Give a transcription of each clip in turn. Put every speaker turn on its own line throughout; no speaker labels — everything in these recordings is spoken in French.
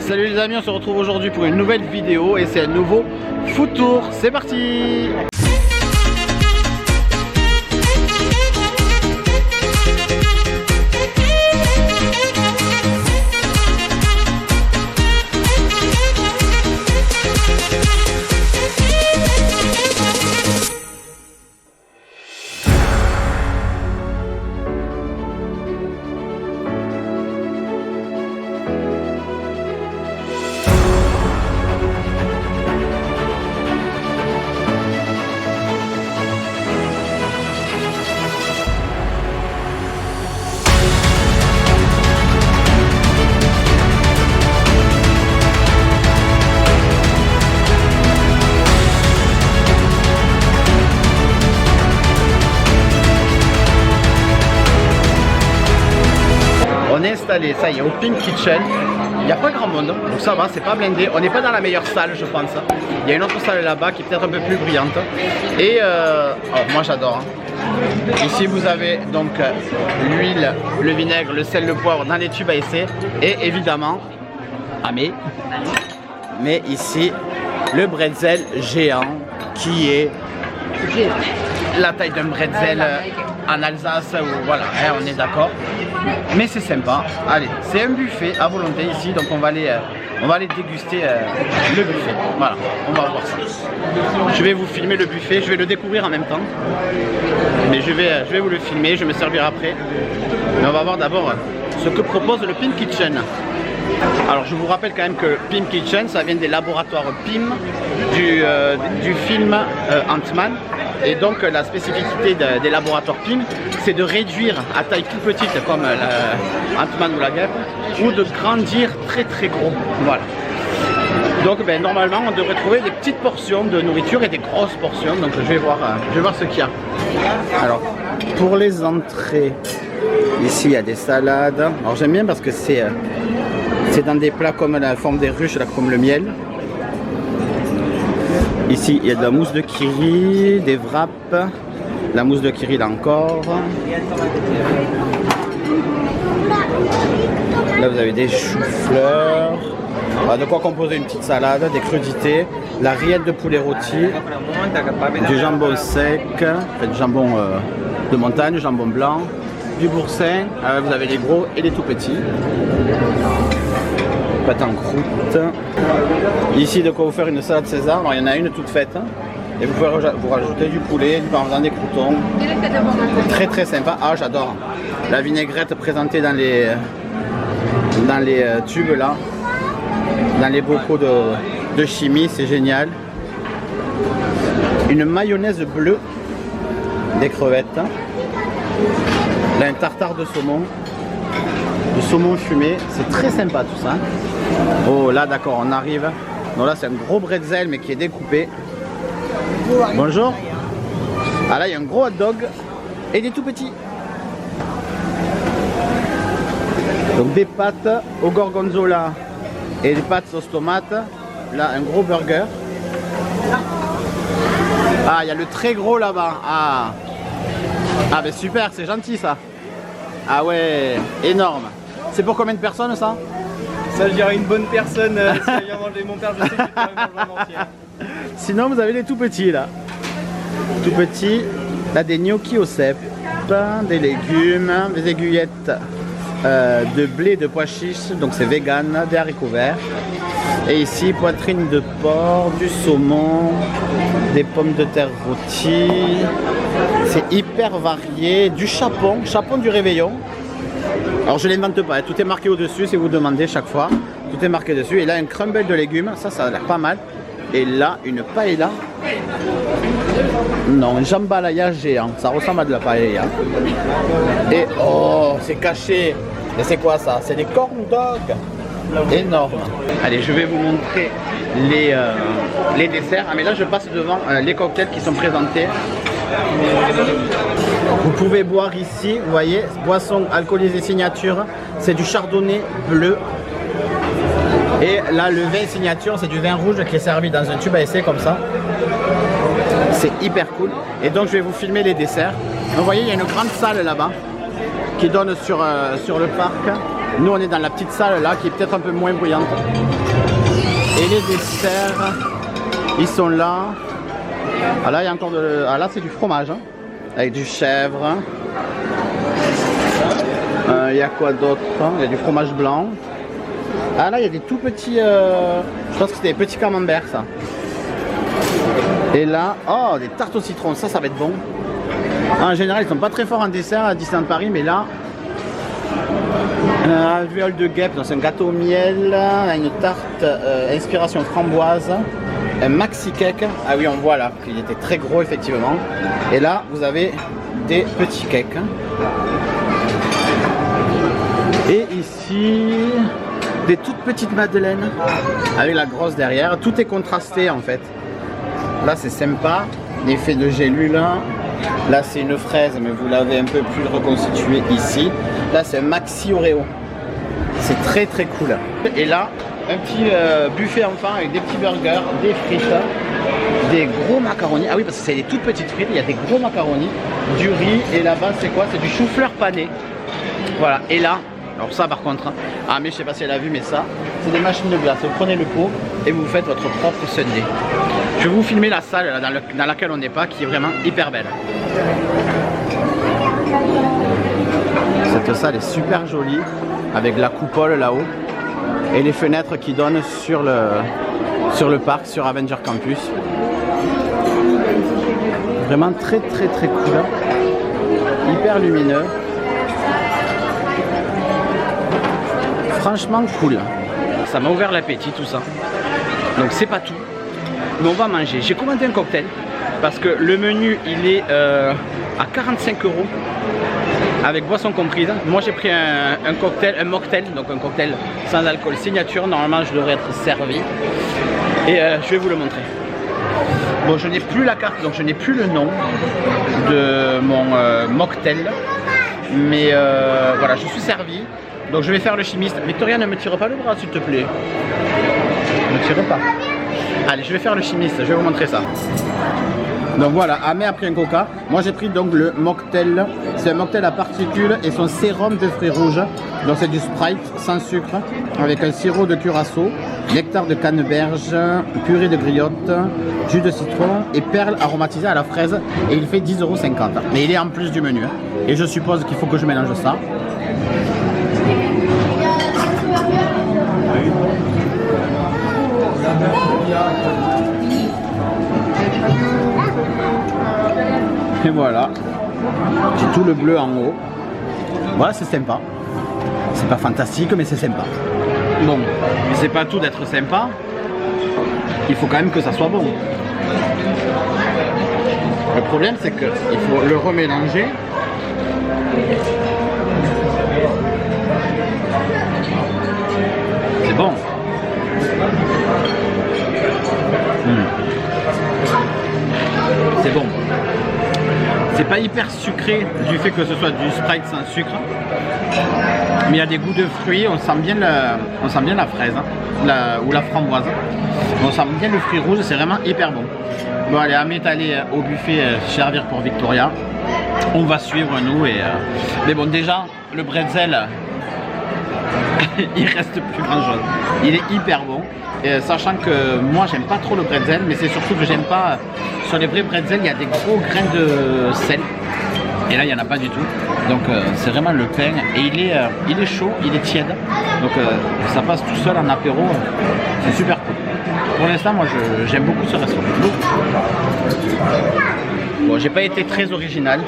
Salut les amis, on se retrouve aujourd'hui pour une nouvelle vidéo et c'est un nouveau food tour. C'est parti! On est installé, ça y est, au Pink Kitchen. Il n'y a pas grand monde, donc ça va, c'est pas blindé. On n'est pas dans la meilleure salle, je pense. Il y a une autre salle là-bas qui est peut-être un peu plus brillante. Et moi j'adore. Ici vous avez donc l'huile, le vinaigre, le sel, le poivre dans les tubes à essai. Et évidemment, mais ici, le bretzel géant qui est la taille d'un bretzel en Alsace, ou voilà, hein, on est d'accord. Mais c'est sympa. Allez, c'est un buffet à volonté ici, donc on va aller déguster le buffet. Voilà, on va voir ça. Je vais vous filmer le buffet, je vais le découvrir en même temps. Mais je vais vous le filmer, je vais me servir après. Mais on va voir d'abord ce que propose le Pink Kitchen. Alors je vous rappelle quand même que Pink Kitchen, ça vient des laboratoires Pym du film Ant-Man. Et donc la spécificité des laboratoires Pym, c'est de réduire à taille tout petite comme Ant-Man ou la guêpe, ou de grandir très très gros. Voilà. Donc normalement on devrait trouver des petites portions de nourriture et des grosses portions. Donc je vais voir ce qu'il y a. Alors pour les entrées, ici il y a des salades. Alors j'aime bien parce que c'est dans des plats comme la forme des ruches, là, comme le miel. Ici, il y a de la mousse de kiri, des wraps, la mousse de kiri là encore. Là, vous avez des choux-fleurs. De quoi composer une petite salade, des crudités, la rillette de poulet rôti, du jambon sec, du jambon de montagne, du jambon blanc, du boursin. Vous avez les gros et les tout petits. Pâte en croûte. Ici, de quoi vous faire une salade César. Alors, il y en a une toute faite. Et vous pouvez vous rajouter du poulet, du parmesan, des croûtons. Très très sympa. Ah, j'adore. La vinaigrette présentée dans les tubes là. Dans les bocaux de chimie, c'est génial. Une mayonnaise bleue. Des crevettes. Là, un tartare de saumon. Du saumon fumé, c'est très sympa tout ça. Oh là d'accord, on arrive. Donc là c'est un gros bretzel mais qui est découpé. Bonjour. Ah là il y a un gros hot dog et des tout petits. Donc des pâtes au gorgonzola et des pâtes sauce tomate. Là un gros burger. Ah il y a le très gros là-bas. Ah ben super, c'est gentil ça. Ah ouais, énorme. C'est pour combien de personnes ça?
Ça je dirais une bonne personne, si elle vient manger mon père, je sais que tu pourrais manger en entier.
Sinon vous avez les tout petits là. Tout petits, là des gnocchis au cèpe, des légumes, des aiguillettes de blé, de pois chiches, donc c'est vegan, des haricots verts. Et ici poitrine de porc, du saumon, des pommes de terre rôties. C'est hyper varié, du chapon du réveillon. Alors je ne l'invente pas, tout est marqué au-dessus si vous demandez chaque fois. Tout est marqué dessus. Et là un crumble de légumes, ça a l'air pas mal. Et là une paella. Non, un jambalaya géant, ça ressemble à de la paella. Et oh, c'est caché. Et c'est quoi ça? C'est des corn dogs. Énorme. Allez, je vais vous montrer les desserts. Ah mais là je passe devant les cocktails qui sont présentés. Vous pouvez boire ici, vous voyez, boisson alcoolisée signature, c'est du chardonnay bleu. Et là le vin signature, c'est du vin rouge qui est servi dans un tube à essai comme ça. C'est hyper cool. Et donc je vais vous filmer les desserts. Donc, vous voyez, il y a une grande salle là-bas qui donne sur le parc. Nous, on est dans la petite salle là, qui est peut-être un peu moins bruyante. Et les desserts, ils sont là. Ah là, il y a encore de... Ah là, c'est du fromage, hein, avec du chèvre. Il y a quoi d'autre? Il y a du fromage blanc. Ah là, il y a des tout petits... Je pense que c'était des petits camemberts, ça. Et là, oh, des tartes au citron, ça va être bon. En général, ils sont pas très forts en dessert à Disneyland Paris, mais là... Un alvéole de guêpe, donc c'est un gâteau au miel, une tarte inspiration framboise, un maxi cake. Ah oui, on voit là qu'il était très gros effectivement. Et là, vous avez des petits cakes. Et ici, des toutes petites madeleines avec la grosse derrière. Tout est contrasté en fait. Là, c'est sympa, l'effet de gélule. Là, c'est une fraise, mais vous l'avez un peu plus reconstitué ici. Là, c'est un maxi Oreo. C'est très très cool. Et là, un petit buffet enfant avec des petits burgers, des frites, des gros macaronis. Ah oui, parce que c'est des toutes petites frites, il y a des gros macaronis, du riz. Et là-bas, c'est quoi? C'est du chou-fleur pané. Voilà. Et là, alors ça par contre, ah mais je sais pas si elle a vu, mais ça, c'est des machines de glace. Vous prenez le pot et vous faites votre propre sundae. Je vais vous filmer la salle là, dans laquelle on n'est pas, qui est vraiment hyper belle. Cette salle est super jolie, avec la coupole là-haut et les fenêtres qui donnent sur le parc, sur Avenger Campus. Vraiment très très très cool, hyper lumineux. Franchement cool. Ça m'a ouvert l'appétit tout ça. Donc c'est pas tout, mais on va manger. J'ai commandé un cocktail parce que le menu il est à 45 € avec boisson comprise. Moi j'ai pris un cocktail, un mocktail, donc un cocktail sans alcool signature. Normalement je devrais être servi et je vais vous le montrer. Bon, je n'ai plus la carte, donc je n'ai plus le nom de mon mocktail, mais voilà, je suis servi. Donc je vais faire le chimiste. Victoria, ne me tire pas le bras s'il te plaît. Ne me tire pas. Allez, je vais faire le chimiste, je vais vous montrer ça. Donc voilà, Amé a pris un coca. Moi j'ai pris donc le mocktail. C'est un mocktail à particules et son sérum de fruits rouges. Donc c'est du Sprite sans sucre avec un sirop de curaçao, nectar de canneberge, purée de griotte, jus de citron et perles aromatisées à la fraise. Et il fait 10,50 €. Mais il est en plus du menu. Et je suppose qu'il faut que je mélange ça. Et voilà, j'ai tout le bleu en haut. Voilà, c'est sympa. C'est pas fantastique, mais c'est sympa. Bon, mais c'est pas tout d'être sympa. Il faut quand même que ça soit bon. Le problème, c'est qu'il faut le remélanger. C'est bon. C'est bon. C'est pas hyper sucré du fait que ce soit du Sprite sans sucre, mais il y a des goûts de fruits. On sent bien la fraise, hein, ou la framboise. On sent bien le fruit rouge, c'est vraiment hyper bon. Bon allez, Amé est allé au buffet servir pour Victoria. On va suivre nous mais bon, déjà le bretzel il reste plus grand chose. Il est hyper bon. Et sachant que moi j'aime pas trop le bretzel, mais c'est surtout que j'aime pas, sur les vrais bretzels il y a des gros grains de sel et là il n'y en a pas du tout, donc c'est vraiment le pain et il est chaud, il est tiède, donc ça passe tout seul en apéro, c'est super cool. Pour l'instant moi j'aime beaucoup ce restaurant. Bon, j'ai pas été très original,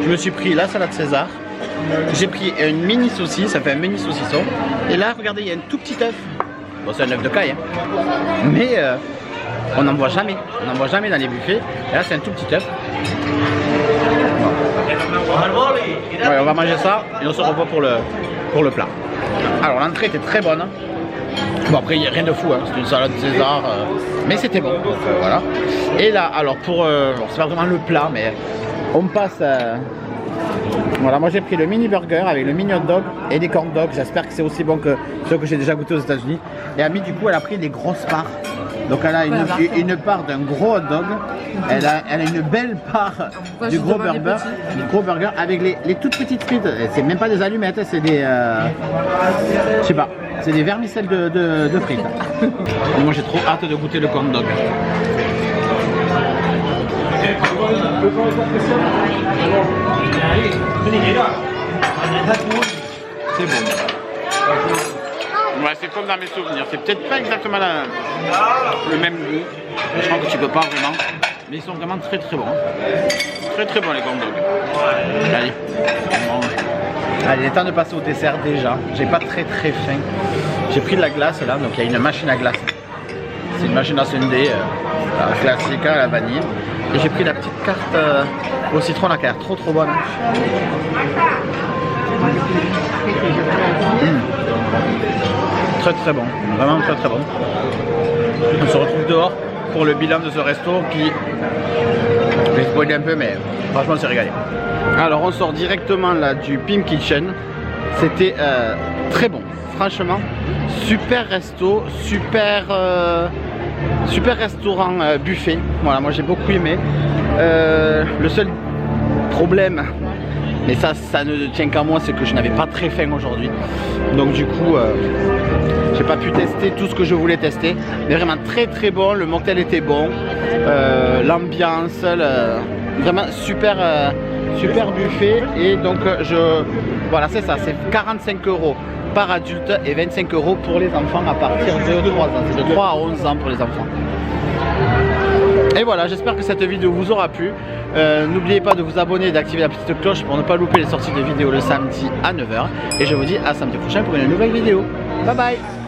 je me suis pris la salade César, j'ai pris une mini saucisse, ça fait un mini saucisson, et là regardez il y a un tout petit œuf. Bon, c'est un œuf de caille, hein. Mais on n'en voit jamais. On n'en voit jamais dans les buffets. Et là, c'est un tout petit œuf. Ouais, on va manger ça et on se revoit pour le plat. Alors, l'entrée était très bonne. Bon, après, il n'y a rien de fou, hein. C'est une salade César, mais c'était bon. Donc, voilà. Et là, alors, c'est pas vraiment le plat, mais on passe. Voilà, moi j'ai pris le mini burger avec le mini hot dog et des corn dogs. J'espère que c'est aussi bon que ceux que j'ai déjà goûté aux États-Unis. Et Ami, du coup, elle a pris des grosses parts Donc elle a une part d'un gros hot dog, elle a une belle part du gros burger avec les toutes petites frites. C'est même pas des allumettes, c'est des... je sais pas, c'est des vermicelles de frites. Et moi j'ai trop hâte de goûter le corn dog. C'est bon. Ouais, c'est comme dans mes souvenirs. C'est peut-être pas exactement le même goût. Je crois que tu peux pas vraiment. Mais ils sont vraiment très très bons. Très très bons les corn dogs. Allez, on mange. Allez, il est temps de passer au dessert déjà. J'ai pas très très faim. J'ai pris de la glace là, donc il y a une machine à glace. C'est une machine à sundae classique à la vanille. Et j'ai pris la petite carte au citron là qui a l'air trop bonne. Très très bon, vraiment très très bon. On se retrouve dehors pour le bilan de ce resto qui... Je vais spoiler un peu mais franchement c'est régalé. Alors on sort directement là du Pim Kitchen. C'était très bon, franchement. Super resto, super restaurant buffet. Voilà, moi j'ai beaucoup aimé. Le seul problème, mais ça ne tient qu'à moi, c'est que je n'avais pas très faim aujourd'hui. Donc du coup, j'ai pas pu tester tout ce que je voulais tester. Mais vraiment très très bon, le mocktail était bon. L'ambiance, vraiment super buffet. Et donc voilà, c'est ça, c'est 45 € par adulte et 25 € pour les enfants à partir de 3 ans. C'est de 3 à 11 ans pour les enfants. Et voilà, j'espère que cette vidéo vous aura plu. N'oubliez pas de vous abonner et d'activer la petite cloche pour ne pas louper les sorties de vidéos le samedi à 9 h. Et je vous dis à samedi prochain pour une nouvelle vidéo. Bye bye.